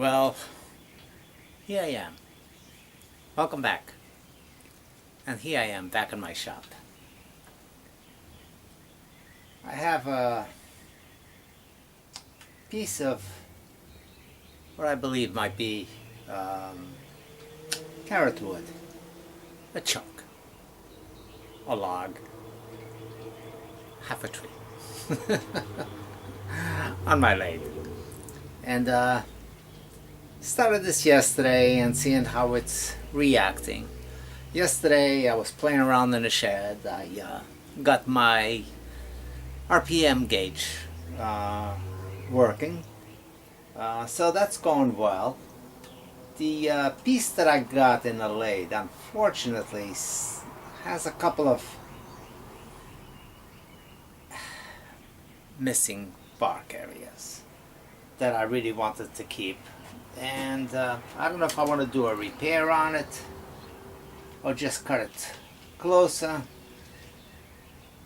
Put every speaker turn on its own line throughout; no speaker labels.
Well, here I am. Welcome back. And here I am back in my shop. I have a piece of what I believe might be carrot wood. A chunk. A log. Half a tree. On my lathe. And started this yesterday and seeing how it's reacting. Yesterday I was playing around in the shed. I got my RPM gauge working. So that's going well. The piece that I got in the lathe, unfortunately, has a couple of missing bark areas that I really wanted to keep. And I don't know if I want to do a repair on it or just cut it closer,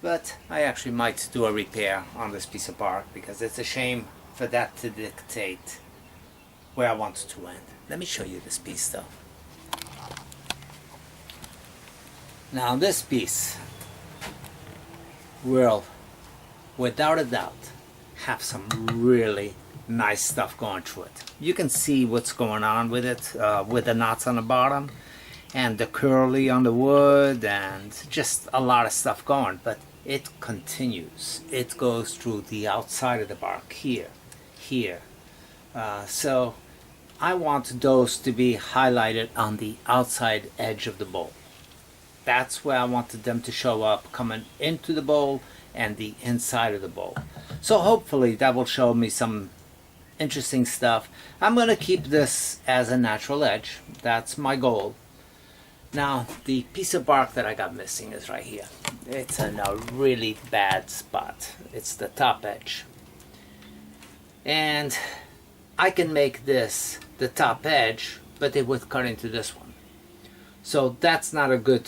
but I actually might do a repair on this piece of bark because it's a shame for that to dictate where I want it to end. Let me show you this piece though. Now this piece will, without a doubt, have some really nice stuff going through it. You can see what's going on with it, with the knots on the bottom and the curly on the wood and just a lot of stuff going, but it continues. It goes through the outside of the bark here, here. So I want those to be highlighted on the outside edge of the bowl. That's where I wanted them to show up, coming into the bowl and the inside of the bowl. So hopefully that will show me some interesting stuff. I'm going to keep this as a natural edge. That's my goal. Now the piece of bark that I got missing is right here. It's in a really bad spot. It's the top edge. And I can make this the top edge, but it would cut into this one. So that's not a good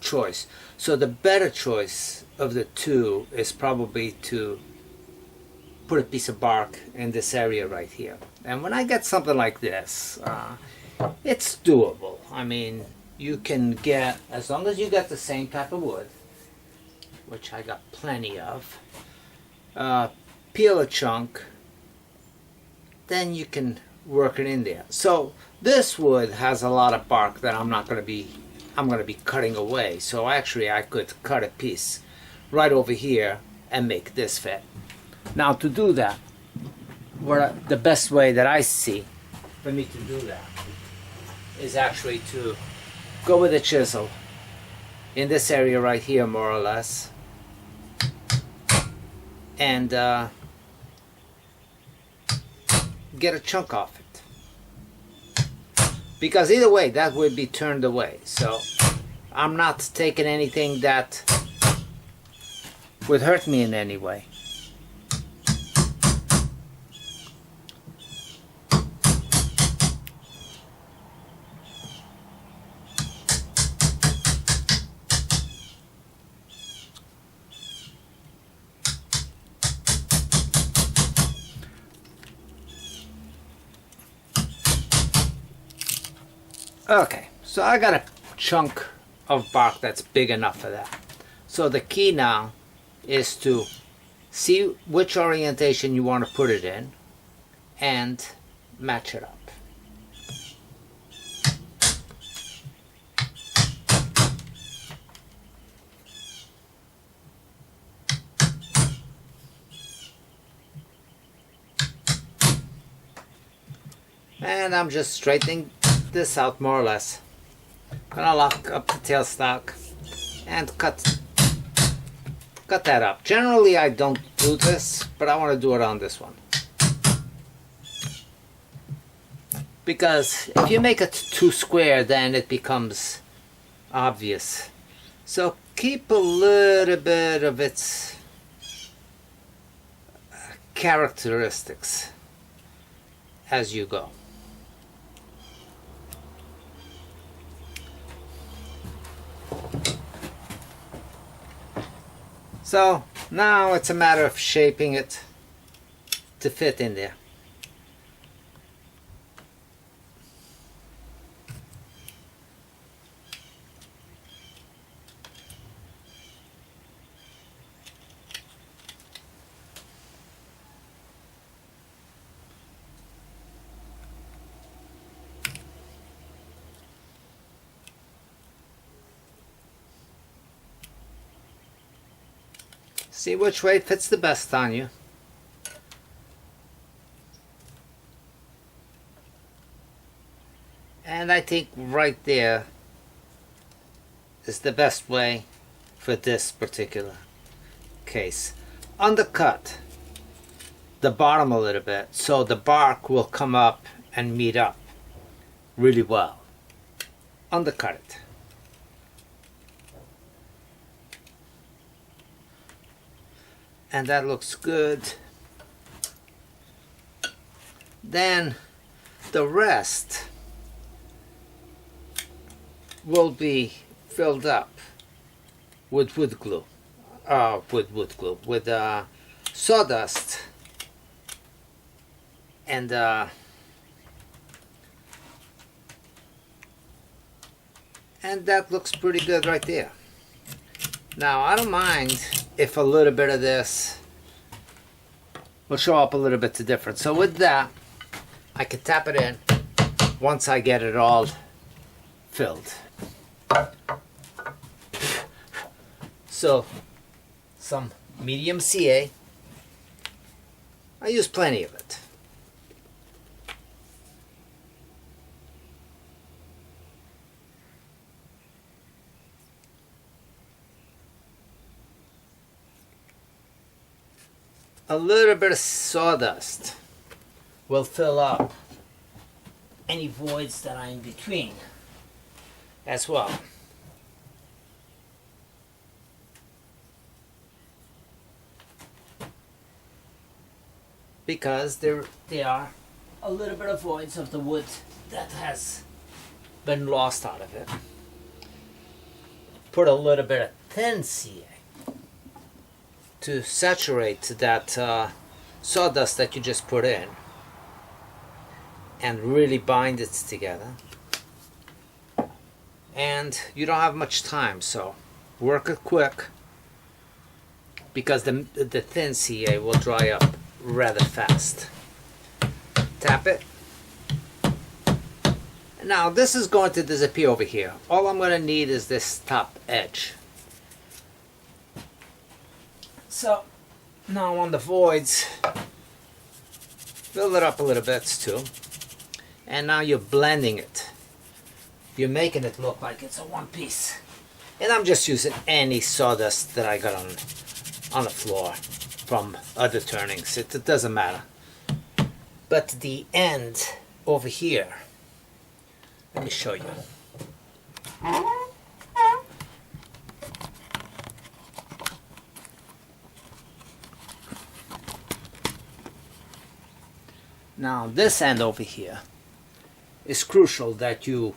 choice. So the better choice of the two is probably to put a piece of bark in this area right here. And when I get something like this, it's doable. I mean, you can get, as long as you get the same type of wood, which I got plenty of, peel a chunk, then you can work it in there. So this wood has a lot of bark that I'm going to be cutting away. So actually I could cut a piece right over here and make this fit. Now to do that, the best way that I see for me to do that is actually to go with a chisel in this area right here, more or less, and get a chunk off it. Because either way, that would be turned away. So I'm not taking anything that would hurt me in any way. Okay, so I got a chunk of bark that's big enough for that. So the key now is to see which orientation you want to put it in and match it up. And I'm just straightening this out more or less. Gonna lock up the tailstock and cut that up. Generally I don't do this, but I want to do it on this one. Because if you make it too square, then it becomes obvious. So keep a little bit of its characteristics as you go. So now it's a matter of shaping it to fit in there. See which way fits the best on you. And I think right there is the best way for this particular case. Undercut the bottom a little bit so the bark will come up and meet up really well. Undercut it. And that looks good. Then the rest will be filled up with wood glue, with sawdust, and that looks pretty good right there. Now I don't mind if a little bit of this will show up a little bit different. So with that, I can tap it in once I get it all filled. So some medium CA. I use plenty of it. A little bit of sawdust will fill up any voids that are in between as well. Because there are a little bit of voids of the wood that has been lost out of it. Put a little bit of thin CA to saturate that sawdust that you just put in and really bind it together. And you don't have much time, so work it quick because the thin CA will dry up rather fast. Tap it. Now this is going to disappear over here. All I'm going to need is this top edge. So now on the voids, fill it up a little bit too. And now you're blending it. You're making it look like it's a one piece. And I'm just using any sawdust that I got on the floor from other turnings. It doesn't matter. But the end over here, let me show you. Now this end over here is crucial that you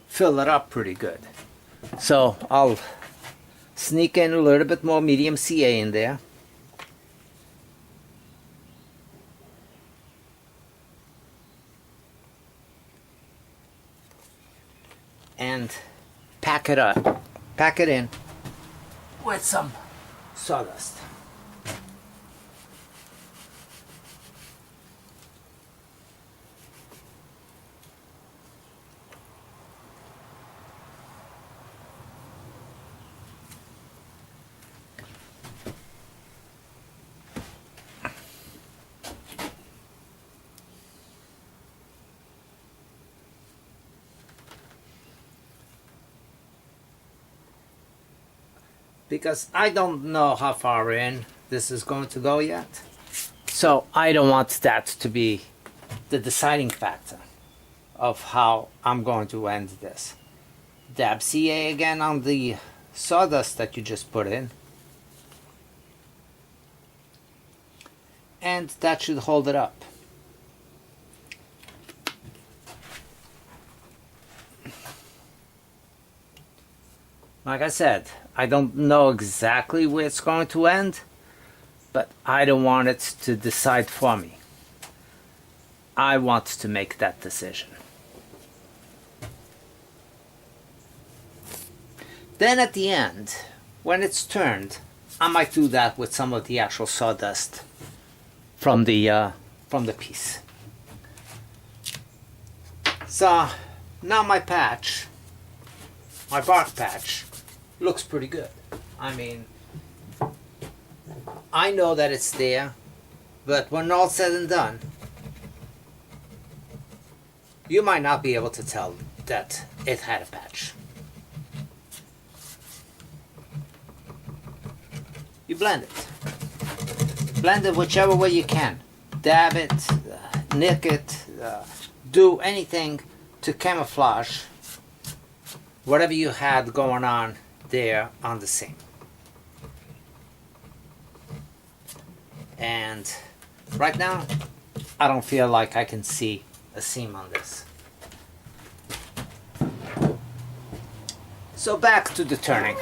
fill it up pretty good. So I'll sneak in a little bit more medium CA in there. And pack it up, pack it in with some sawdust. Because I don't know how far in this is going to go yet. So I don't want that to be the deciding factor of how I'm going to end this. Dab CA again on the sawdust that you just put in. And that should hold it up. Like I said, I don't know exactly where it's going to end, but I don't want it to decide for me. I want to make that decision. Then at the end, when it's turned, I might do that with some of the actual sawdust from the piece. So now my patch, my bark patch, looks pretty good. I mean, I know that it's there, but when all said and done, you might not be able to tell that it had a patch. You blend it. Blend it whichever way you can. Dab it, nick it, do anything to camouflage whatever you had going on there on the seam. And right now, I don't feel like I can see a seam on this. So back to the turning.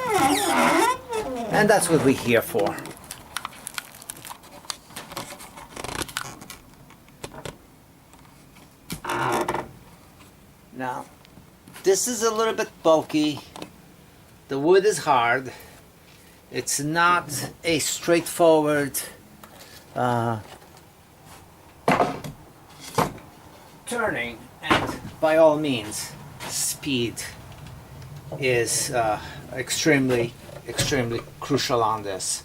And that's what we're here for. Now, this is a little bit bulky. The wood is hard. It's not a straightforward turning, and by all means, speed is extremely crucial on this,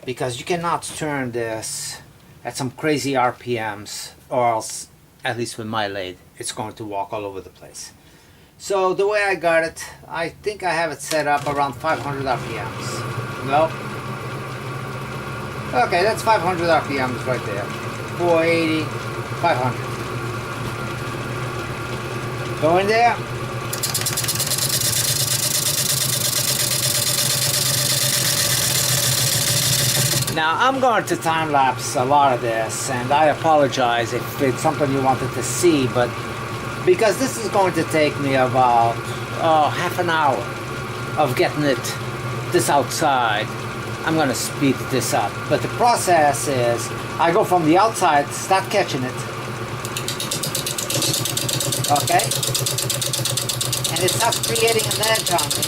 because you cannot turn this at some crazy RPMs, or else, at least with my lathe, it's going to walk all over the place. So the way I got it, I think I have it set up around 500 RPMs. Nope. Okay, that's 500 RPMs right there. 480, 500. Go in there. Now I'm going to time lapse a lot of this, and I apologize if it's something you wanted to see, but because this is going to take me about half an hour of getting this outside, I'm going to speed this up. But the process is, I go from the outside, start catching it, okay, and it starts creating an edge on me.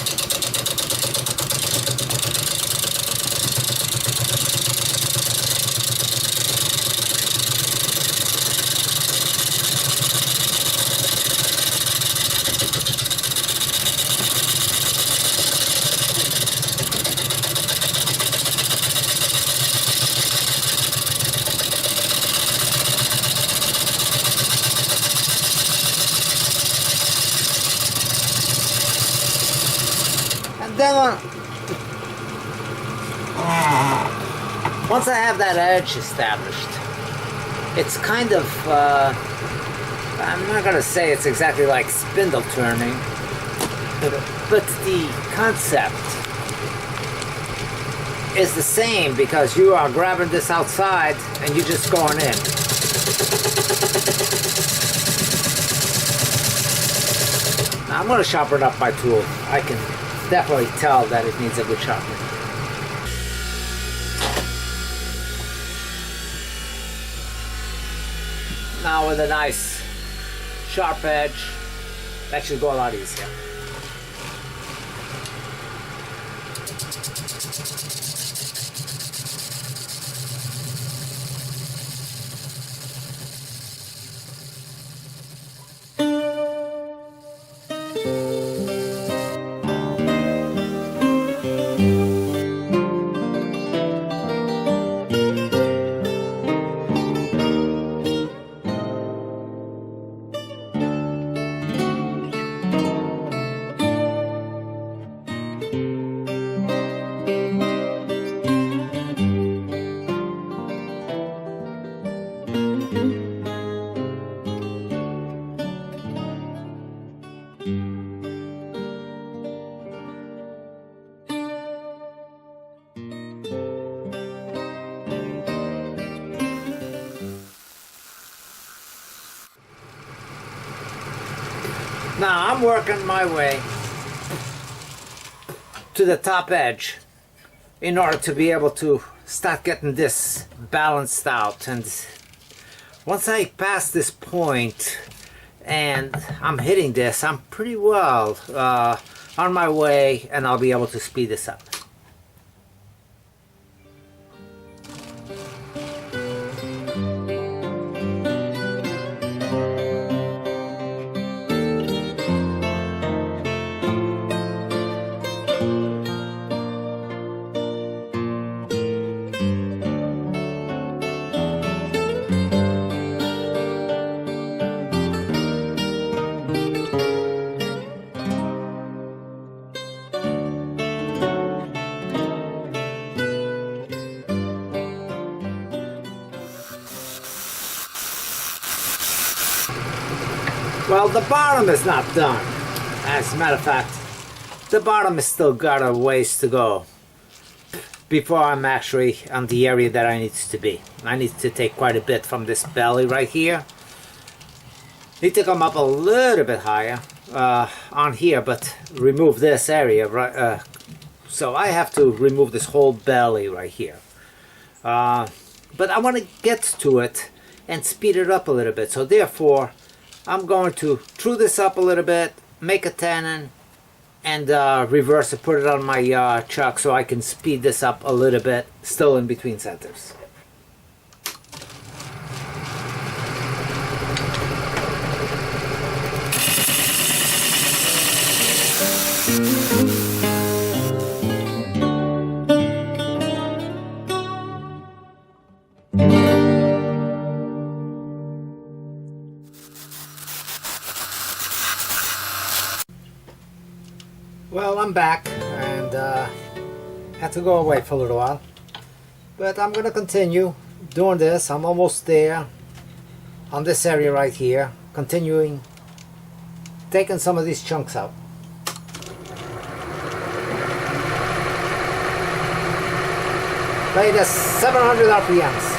Then once I have that edge established, it's kind of, I'm not going to say it's exactly like spindle turning, but the concept is the same, because you are grabbing this outside and you're just going in. Now I'm going to sharpen up my tool. I can definitely tell that it needs a good sharpening. Now with a nice sharp edge, that should go a lot easier. Now I'm working my way to the top edge in order to be able to start getting this balanced out. And once I pass this point and I'm hitting this, I'm pretty well on my way, and I'll be able to speed this up. Well, the bottom is not done. As a matter of fact, the bottom has still got a ways to go before I'm actually on the area that I need to be. I need to take quite a bit from this belly right here. Need to come up a little bit higher on here, but remove this area, right? So I have to remove this whole belly right here. But I want to get to it and speed it up a little bit. So therefore, I'm going to true this up a little bit, make a tenon, and reverse it, put it on my chuck so I can speed this up a little bit, still in between centers. Well, I'm back and had to go away for a little while, but I'm gonna continue doing this. I'm almost there on this area right here, continuing taking some of these chunks out. Played at 700 RPMs.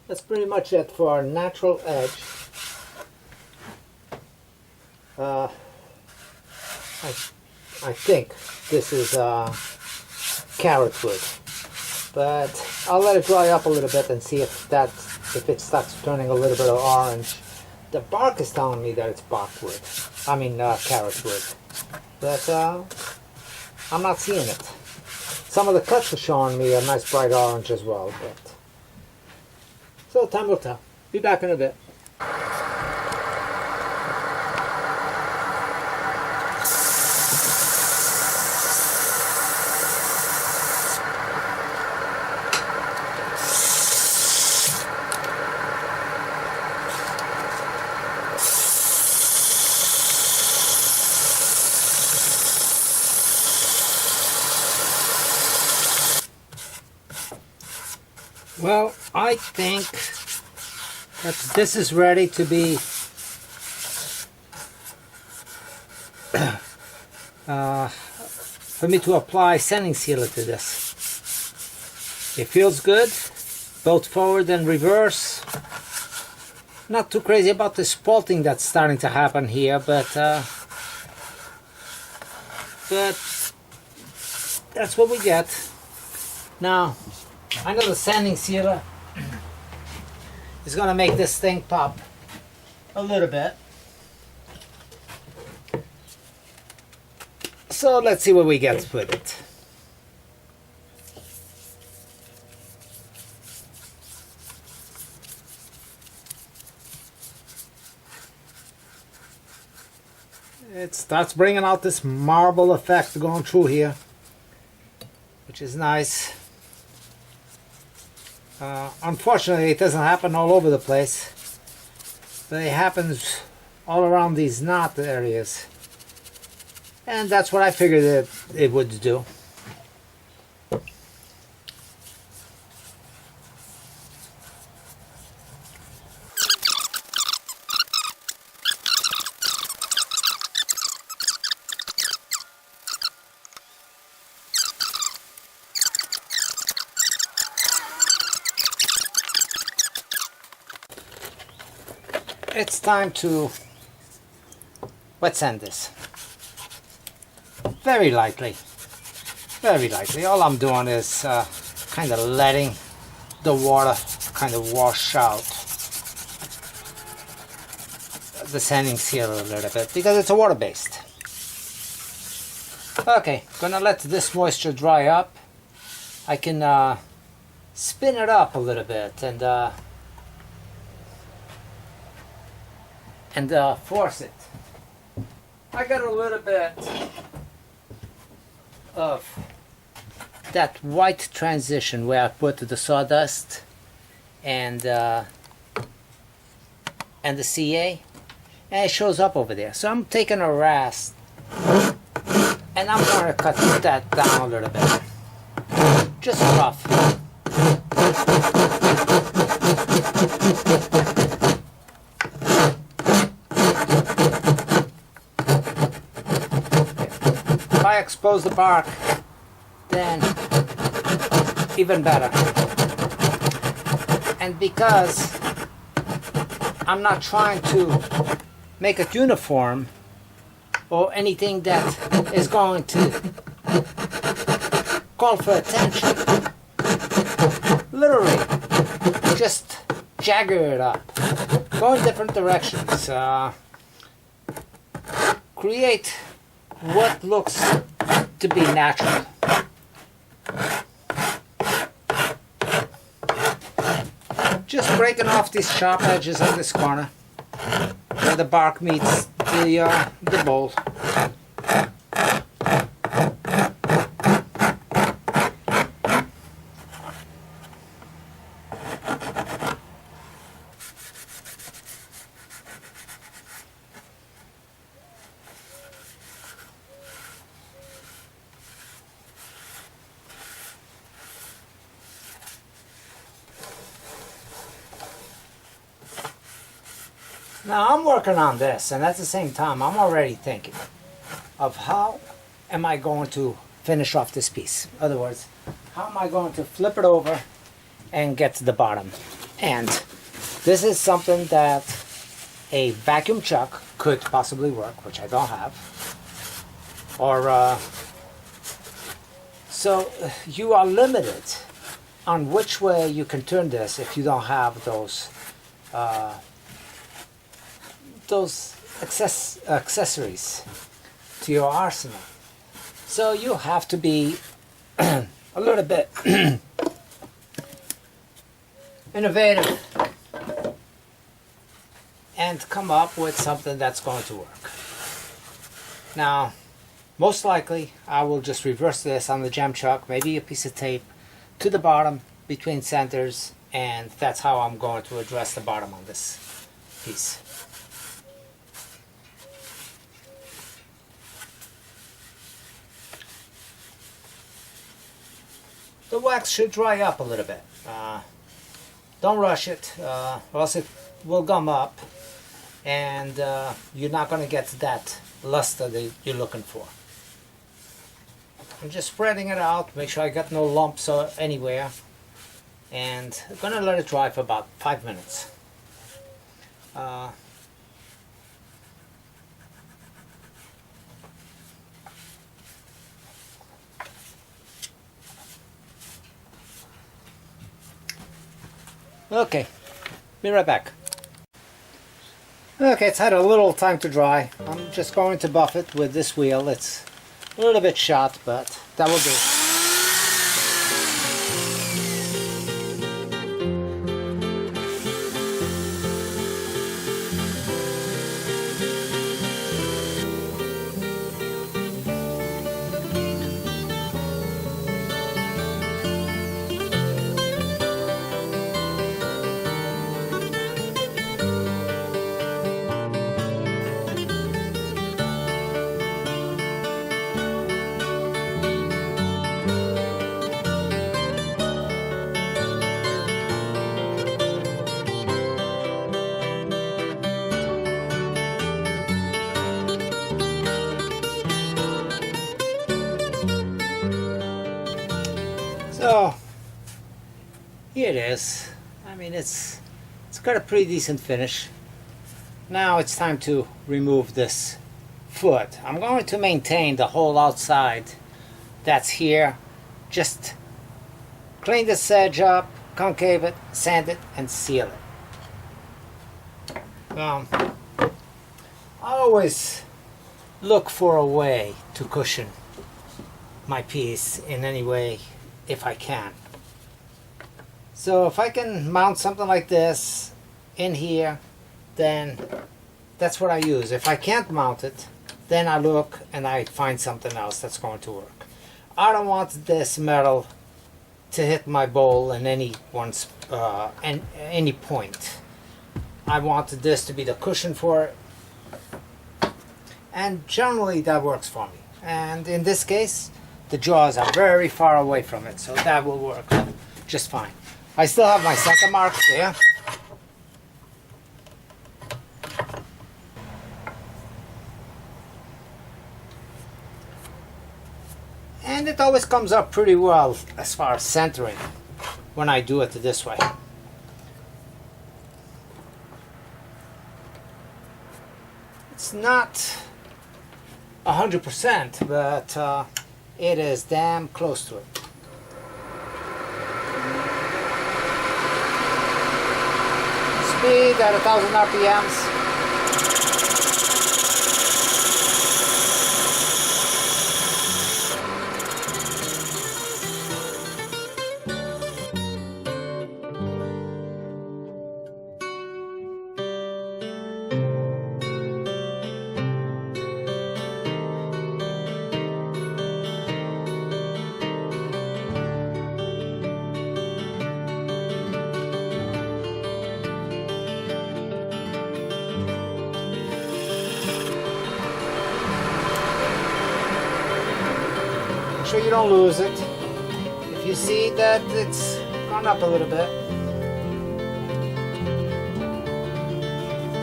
That's pretty much it for our natural edge. I think this is carrot wood, but I'll let it dry up a little bit and see if it starts turning a little bit of orange. The bark is telling me that it's barkwood. I mean carrot wood, but I'm not seeing it. Some of the cuts are showing me a nice bright orange as well, but so time will tell. Be back in a bit. Well, I think that this is ready to be for me to apply sanding sealer to this. It feels good, both forward and reverse. Not too crazy about the spalting that's starting to happen here, but that's what we get. Now, I know the sanding sealer is gonna make this thing pop a little bit. So let's see what we get with it. It starts bringing out this marble effect going through here, which is nice. Unfortunately, it doesn't happen all over the place, but it happens all around these knot areas. And that's what I figured it would do. It's time to wet sand this. Very lightly. Very lightly. All I'm doing is kind of letting the water kind of wash out the sanding sealer a little bit because it's a water-based. Okay, gonna let this moisture dry up. I can spin it up a little bit and force it. I got a little bit of that white transition where I put the sawdust and the CA, and it shows up over there. So I'm taking a rasp and I'm going to cut that down a little bit, just rough. If I expose the bark, then even better. And because I'm not trying to make it uniform or anything that is going to call for attention, literally just jagger it up, go in different directions, create what looks to be natural. Just breaking off these sharp edges on this corner where the bark meets the bowl. Now I'm working on this, and at the same time I'm already thinking of how am I going to finish off this piece. In other words, how am I going to flip it over and get to the bottom? And this is something that a vacuum chuck could possibly work, which I don't have. Or so you are limited on which way you can turn this if you don't have those accessories to your arsenal. So you have to be a little bit innovative and come up with something that's going to work. Now, most likely I will just reverse this on the jam chuck, maybe a piece of tape to the bottom between centers, and that's how I'm going to address the bottom on this piece. The wax should dry up a little bit. Don't rush it, or else it will gum up, and you're not going to get that luster that you're looking for. I'm just spreading it out, make sure I got no lumps anywhere, and I'm going to let it dry for about 5 minutes. Uh, okay, be right back. Okay, it's had a little time to dry. I'm just going to buff it with this wheel. It's a little bit shot, but that will do. So here it is. I mean, it's got a pretty decent finish. Now it's time to remove this foot. I'm going to maintain the whole outside that's here. Just clean this edge up, concave it, sand it, and seal it. I always look for a way to cushion my piece in any way if I can. So if I can mount something like this in here, then that's what I use. If I can't mount it, then I look and I find something else that's going to work. I don't want this metal to hit my bowl in any point. I want this to be the cushion for it, and generally that works for me. And in this case, the jaws are very far away from it, so that will work just fine. I still have my center marks there. And it always comes up pretty well as far as centering when I do it this way. It's not 100%, but it is damn close to it. Speed at 1,000 RPMs. Sure you don't lose it. If you see that it's gone up a little bit,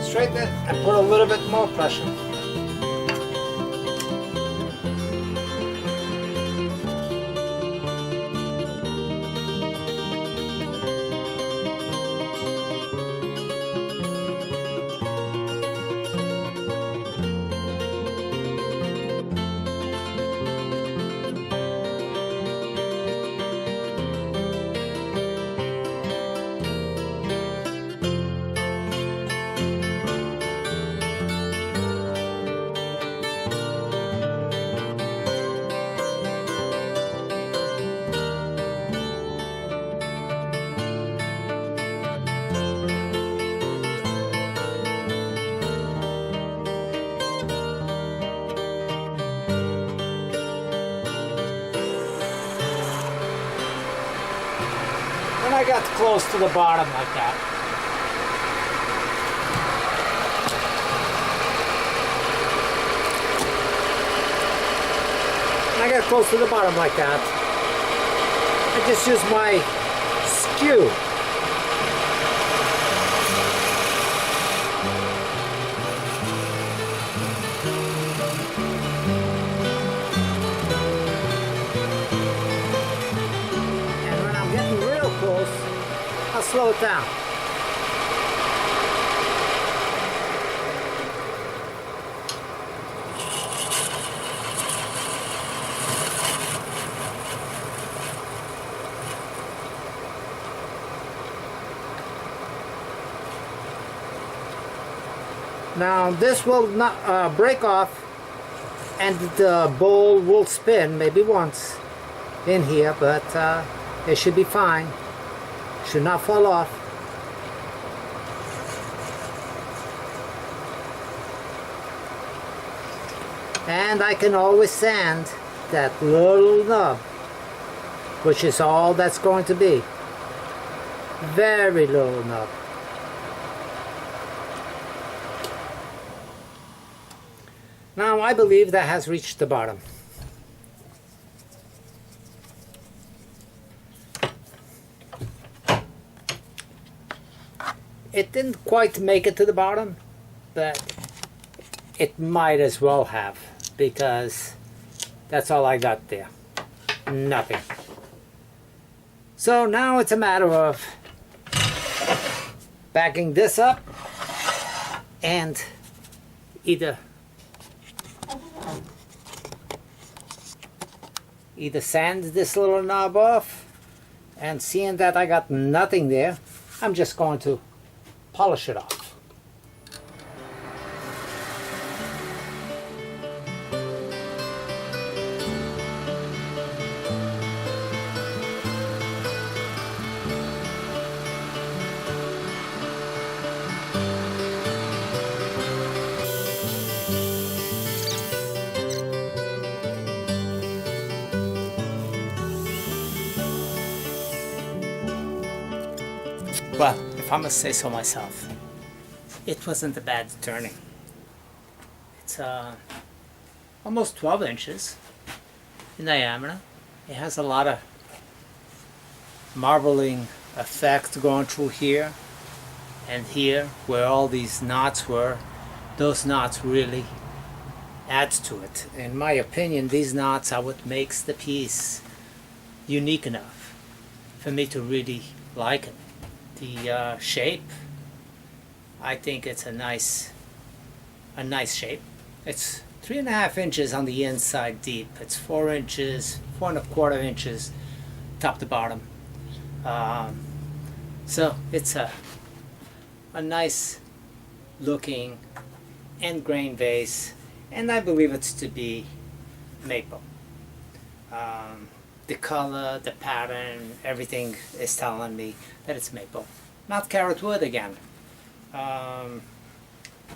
straighten it and put a little bit more pressure. When I got close to the bottom like that, I just use my skew. I'll slow it down. Now this will not break off, and the bowl will spin maybe once in here, but it should be fine. Should not fall off. And I can always sand that little nub, which is all that's going to be. Very little nub. Now I believe that has reached the bottom. It didn't quite make it to the bottom, but it might as well have, because that's all I got there. Nothing. So now it's a matter of backing this up and either sand this little knob off, and seeing that I got nothing there, I'm just going to polish it off. Well, if I must say so myself, it wasn't a bad turning. It's almost 12 inches in diameter. It has a lot of marbling effect going through here and here, where all these knots were. Those knots really add to it. In my opinion, these knots are what makes the piece unique enough for me to really like it. The shape, I think it's a nice shape. It's 3.5 inches on the inside deep. It's 4 inches, 4.25 inches top to bottom. So it's a nice looking end grain vase, and I believe it's to be maple. The color, the pattern, everything is telling me that it's maple. Not carrot wood again.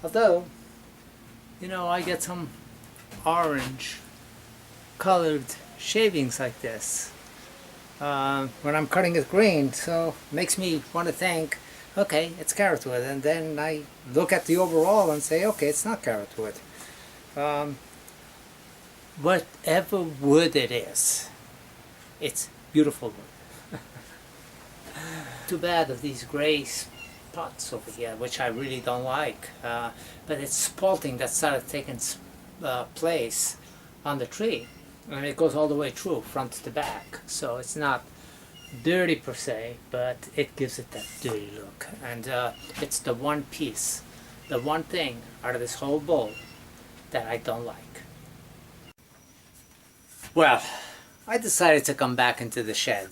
Although, you know, I get some orange colored shavings like this when I'm cutting it green, so makes me want to think, okay, it's carrot wood, and then I look at the overall and say, okay, it's not carrot wood. Whatever wood it is, it's beautiful wood. Too bad of these gray spots over here, which I really don't like. But it's spalting that started taking place on the tree. And it goes all the way through, front to back. So it's not dirty per se, but it gives it that dirty look. And it's the one piece, the one thing out of this whole bowl that I don't like. Well, I decided to come back into the shed,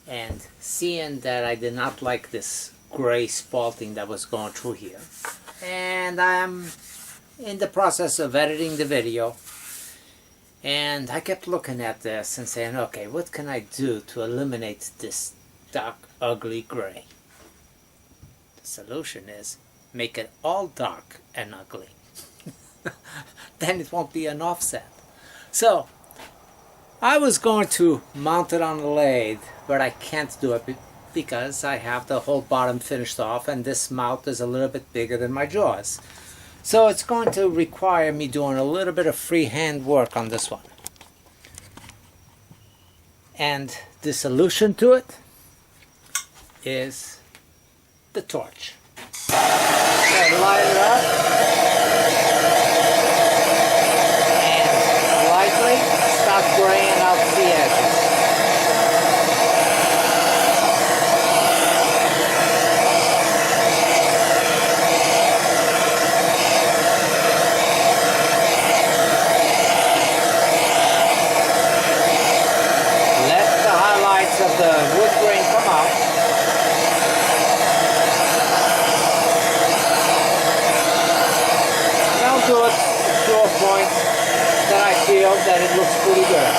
and seeing that I did not like this gray spalting that was going through here, and I'm in the process of editing the video, and I kept looking at this and saying, okay, what can I do to eliminate this dark, ugly gray? The solution is make it all dark and ugly. Then it won't be an offset. So I was going to mount it on a lathe, but I can't do it because I have the whole bottom finished off, and this mouth is a little bit bigger than my jaws. So it's going to require me doing a little bit of freehand work on this one. And the solution to it is the torch. So light it up and lightly start graying out the edges. Let the highlights of the wood grain come out. feel that it looks pretty good.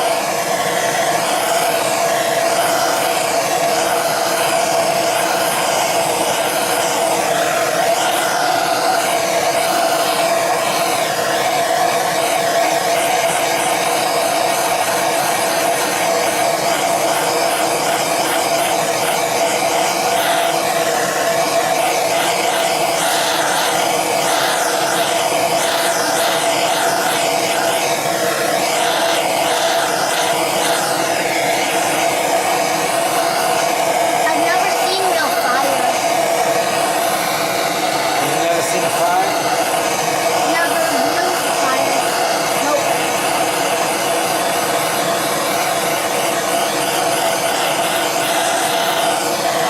I've never seen no fire.
You've never seen a fire?
Never blew fire. Nope.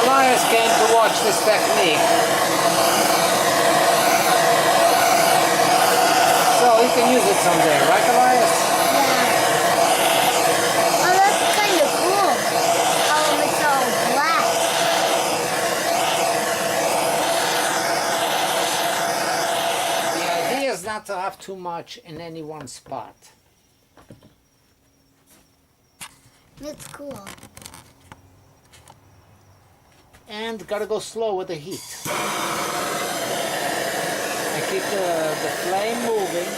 Elias came to watch this technique. So he can use it someday, right, Elias?
Yeah. Oh, that's kind of cool. It's all black.
The idea is not to have too much in any one spot.
It's cool.
And gotta go slow with the heat. And keep the flame moving.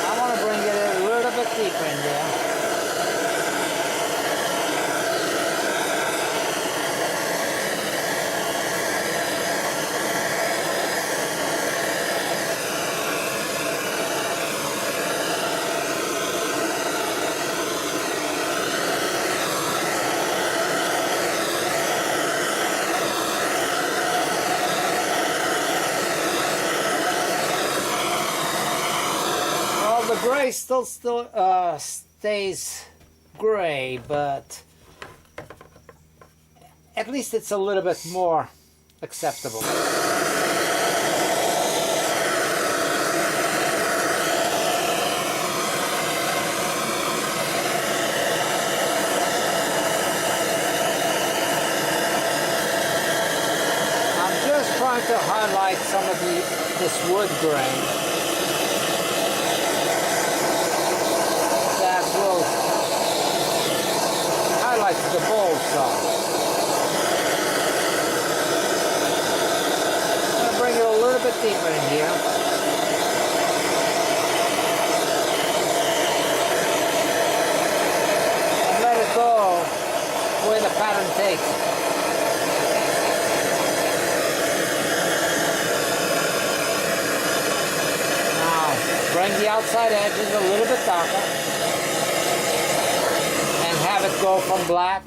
I want to bring it a little bit deeper in there. Well, the gray still stays gray, but at least it's a little bit more acceptable. I'm just trying to highlight some of this wood grain that will highlight the bold side. I'm going to bring it a little bit deeper in here. And let it go where the pattern takes it. Bring the outside edges a little bit darker and have it go from black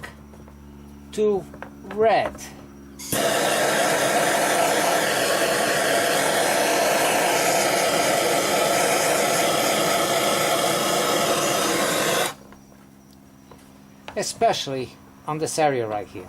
to red. Especially on this area right here.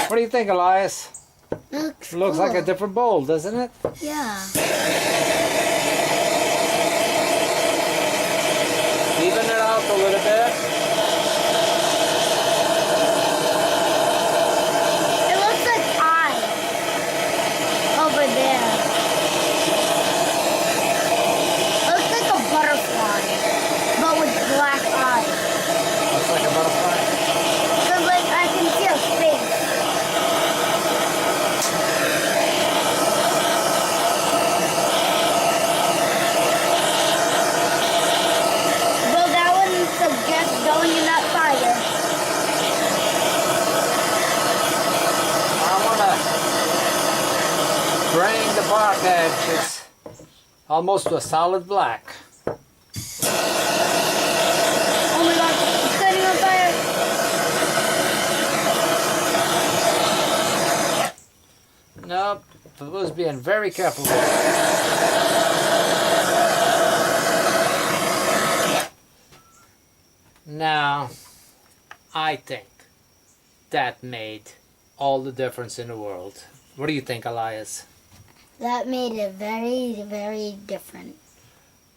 What do you think, Elias?
Looks
Looks
cool.
like a different bowl, doesn't it?
Yeah.
Even it out a little bit.
It looks like eye over there. It looks like a butterfly, but with black eyes.
Looks like a butterfly.
Cause like I can see a face. Well, that one suggests going in that fire.
I want to bring the bark edges almost to a solid black.
Oh my god, it's setting on fire.
Nope, I was being very careful with it. Now, I think that made all the difference in the world. What do you think, Elias?
That made it very, very different.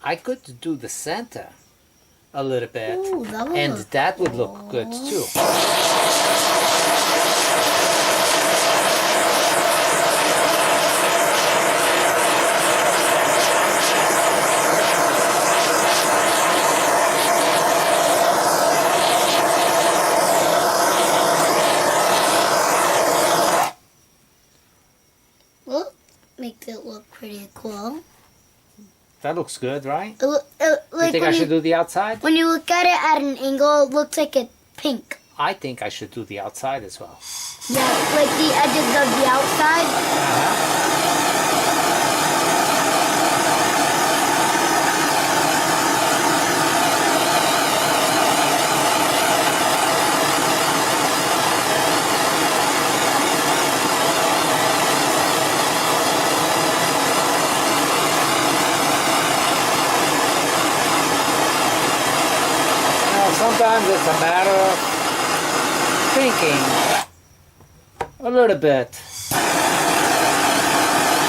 I could do the center a little bit,
Ooh, that would
and
look
that would look good too.
Well, makes it look pretty cool.
That looks good, right?
Like
You think I
when
should do the outside?
when you look at it at an angle, it looks like it's pink.
I think I should do the outside as well.
Yeah, like the edges of the outside.
Now, sometimes it's a matter of thinking a little bit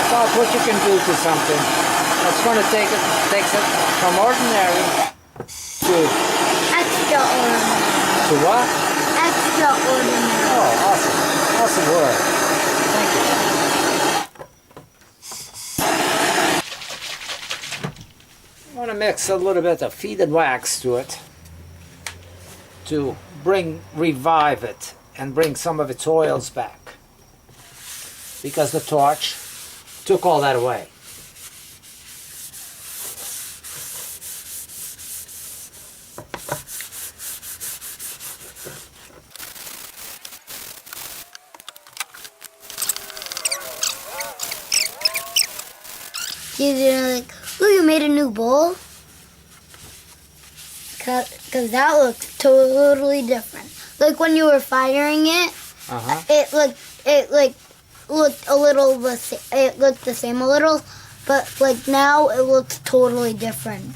about what you can do to something that's going to takes it from ordinary to
Extraordinary.
what?
Extraordinary.
Oh, awesome. Awesome word. Thank you. I want to mix a little bit of feed and wax to it to revive it and bring some of its oils back, because the torch took all that away.
You're like, oh, you made a new bowl? Because that looks totally different. Like when you were firing it,
Uh-huh.
it looked a little the it looked the same a little, but like now it looks totally different.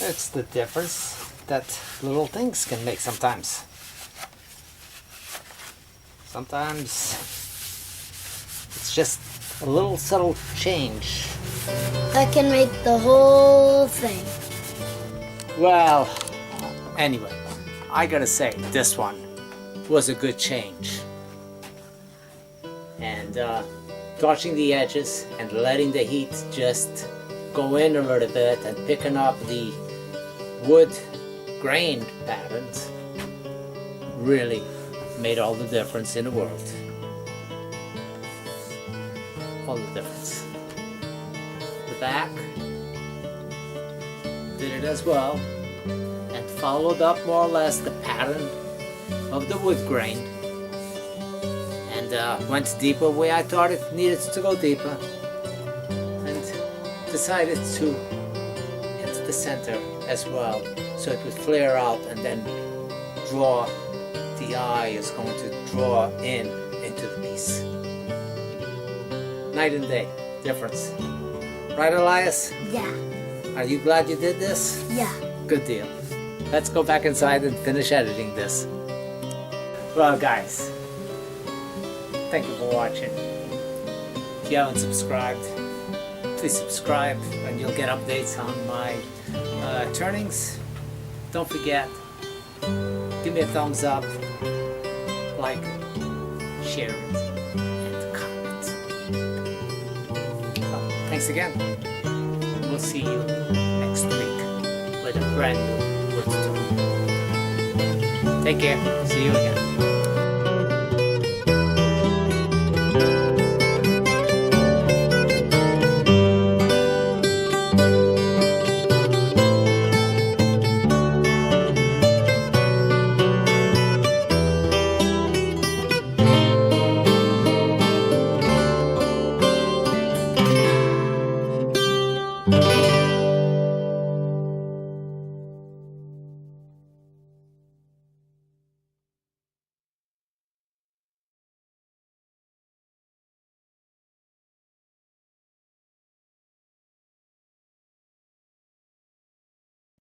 It's the difference that little things can make sometimes. Sometimes it's just a little subtle change.
That can make the whole thing.
Well, anyway, I gotta say, this one was a good change. And touching the edges and letting the heat just go in a little bit and picking up the wood grain patterns really made all the difference in the world. All the difference. The back did it as well and followed up more or less the pattern of the wood grain, and went deeper where I thought it needed to go deeper, and decided to hit the center as well so it would flare out and then draw. The eye is going to draw into the piece. Night and day difference. Right, Elias?
Yeah,
Are you glad you did this?
yeah.
Good deal. Let's go back inside and finish editing this. Well, guys, thank you for watching. If you haven't subscribed, please subscribe and you'll get updates on my turnings. Don't forget, give me a thumbs up, like, share it, and comment. Well, thanks again. We'll see you next week with a brand new wood tool. Take care. See you again.